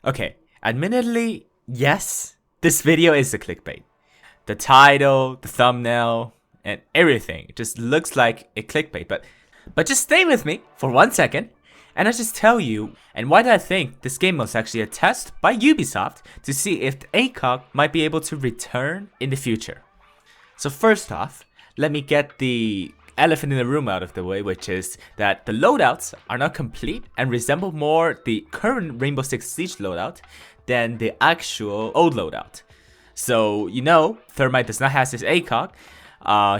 Okay, admittedly, yes, this video is a clickbait. The title, the thumbnail, and everything just looks like a clickbait, but just stay with me for 1 second, and I'll just tell you, and why do I think this game was actually a test by Ubisoft to see if the ACOG might be able to return in the future. So first off, let me get the elephant in the room out of the way, which is that the loadouts are not complete and resemble more the current Rainbow Six Siege loadout than the actual old loadout. So, Thermite does not have his ACOG,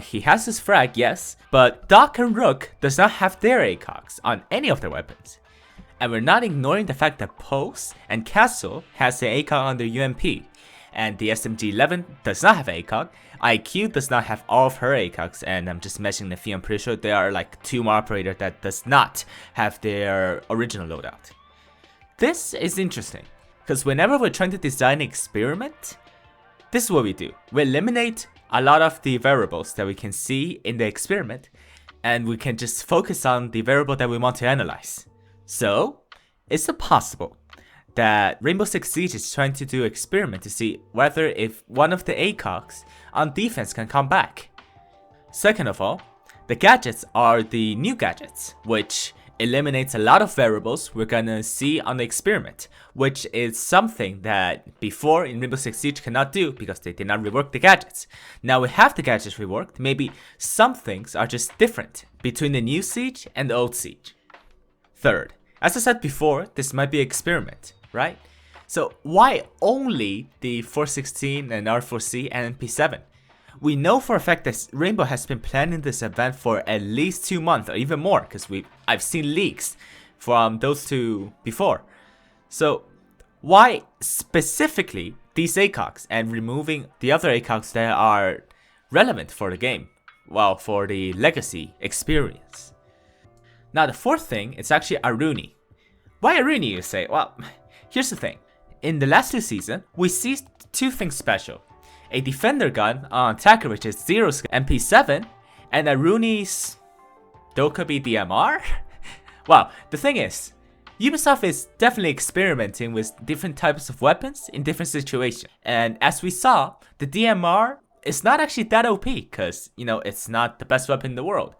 he has his frag, yes, but Doc and Rook does not have their ACOGs on any of their weapons. And we're not ignoring the fact that Pulse and Castle has the ACOG on their UMP, and the SMG-11 does not have ACOG. IQ does not have all of her ACOGs, and I'm just mentioning a few. I'm pretty sure there are like 2 more operators that does not have their original loadout. This is interesting, because whenever we're trying to design an experiment, this is what we do. We eliminate a lot of the variables that we can see in the experiment, and we can just focus on the variable that we want to analyze. So, is it possible that Rainbow Six Siege is trying to do an experiment to see whether if one of the ACOGs on defense can come back? Second of all, the gadgets are the new gadgets, which eliminates a lot of variables we're gonna see on the experiment, which is something that before in Rainbow Six Siege cannot do because they did not rework the gadgets. Now we have the gadgets reworked, maybe some things are just different between the new Siege and the old Siege. Third, as I said before, this might be an experiment, right? So why only the 416 and R4C and MP7? We know for a fact that Rainbow has been planning this event for at least 2 months or even more, because I've seen leaks from those two before. So why specifically these ACOGs and removing the other ACOGs that are relevant for the game? Well, for the legacy experience. Now the fourth thing is actually Aruni. Why Aruni, you say? Well, here's the thing. In the last 2 seasons, we see 2 things special. A defender gun on attacker, which is Zero's MP7, and Aruni's Dokkaebi DMR? Well, the thing is, Ubisoft is definitely experimenting with different types of weapons in different situations. And as we saw, the DMR is not actually that OP, because, it's not the best weapon in the world.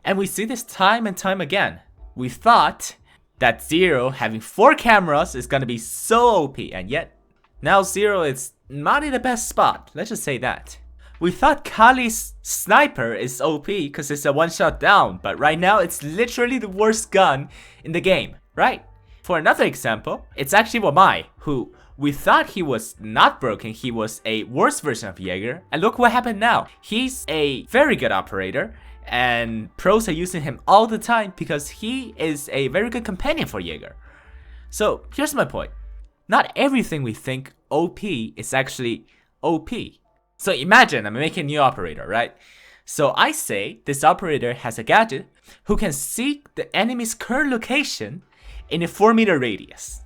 And we see this time and time again. We thought that Zero having 4 cameras is gonna be so OP, and yet, now Zero is not in the best spot, let's just say that. We thought Kali's sniper is OP because it's a 1-shot down, but right now it's literally the worst gun in the game, right? For another example, it's actually Wamai, who we thought he was not broken, he was a worse version of Jager, and look what happened now. He's a very good operator, and pros are using him all the time because he is a very good companion for Jager. So here's my point. Not everything we think OP is actually OP. So imagine I'm making a new operator, right? So I say this operator has a gadget who can see the enemy's current location in a 4-meter radius.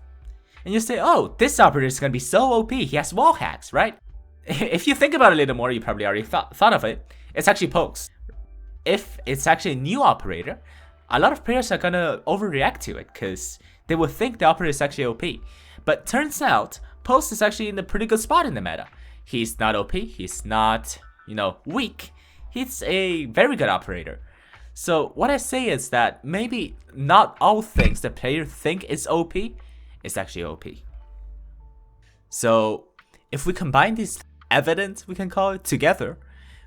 And you say, oh, this operator is going to be so OP, he has wall hacks, right? If you think about it a little more, you probably already thought of it, it's actually pokes. If it's actually a new operator, a lot of players are going to overreact to it because they will think the operator is actually OP. But turns out, Post is actually in a pretty good spot in the meta. He's not OP, he's not, weak. He's a very good operator. So what I say is that maybe not all things the player think is OP is actually OP. So if we combine these evidence, we can call it, together,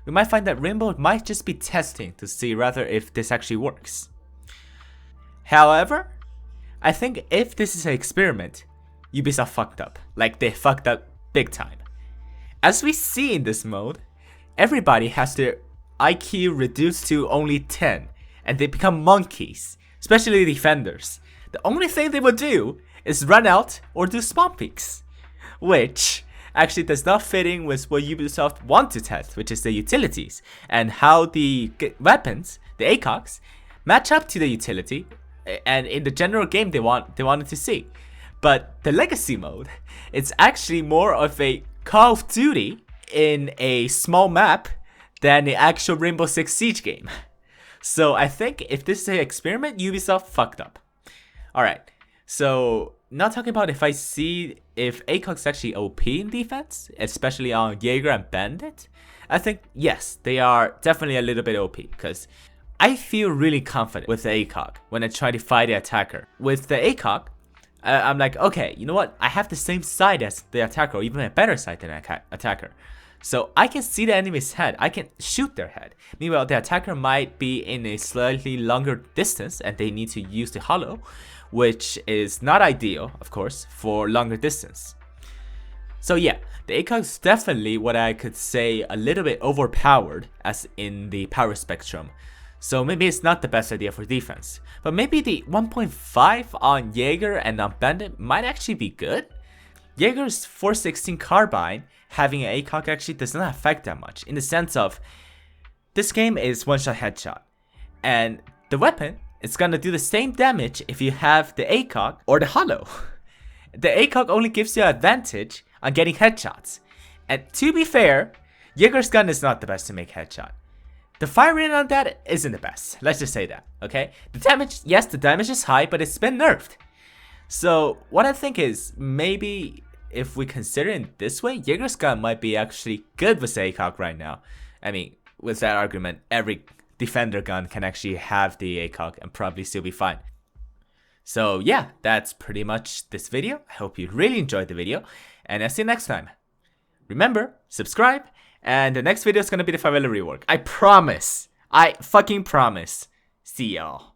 we might find that Rainbow might just be testing to see rather if this actually works. However, I think if this is an experiment, Ubisoft fucked up. Like, they fucked up big time. As we see in this mode, everybody has their IQ reduced to only 10, and they become monkeys, especially defenders. The only thing they will do is run out or do spawn peeks, which actually does not fit in with what Ubisoft want to test, which is the utilities, and how the weapons, the ACOGs, match up to the utility, and in the general game they wanted to see. But the legacy mode, it's actually more of a Call of Duty in a small map than the actual Rainbow Six Siege game. So I think if this is an experiment, Ubisoft fucked up. Alright, so not talking about if I see if ACOG's actually OP in defense, especially on Jager and Bandit. I think, yes, they are definitely a little bit OP, because I feel really confident with the ACOG when I try to fight the attacker. With the ACOG, I'm like, okay, you know what? I have the same side as the attacker, or even a better side than the attacker. So I can see the enemy's head, I can shoot their head. Meanwhile, the attacker might be in a slightly longer distance and they need to use the hollow, which is not ideal, of course, for longer distance. So yeah, the ACOG is definitely what I could say a little bit overpowered as in the power spectrum. So maybe it's not the best idea for defense. But maybe the 1.5 on Jager and on Bandit might actually be good. Jager's 416 carbine having an ACOG actually does not affect that much, in the sense of this game is one-shot headshot. And the weapon is gonna do the same damage if you have the ACOG or the hollow. The ACOG only gives you an advantage on getting headshots. And to be fair, Jager's gun is not the best to make headshot. The fire rate on that isn't the best, let's just say that, okay? The damage, yes, the damage is high, but it's been nerfed. So what I think is, maybe if we consider it this way, Jager's gun might be actually good with the ACOG right now. I mean, with that argument, every defender gun can actually have the ACOG and probably still be fine. So yeah, that's pretty much this video. I hope you really enjoyed the video, and I'll see you next time. Remember, subscribe, and the next video is gonna be the favela rework. I promise. I fucking promise. See y'all.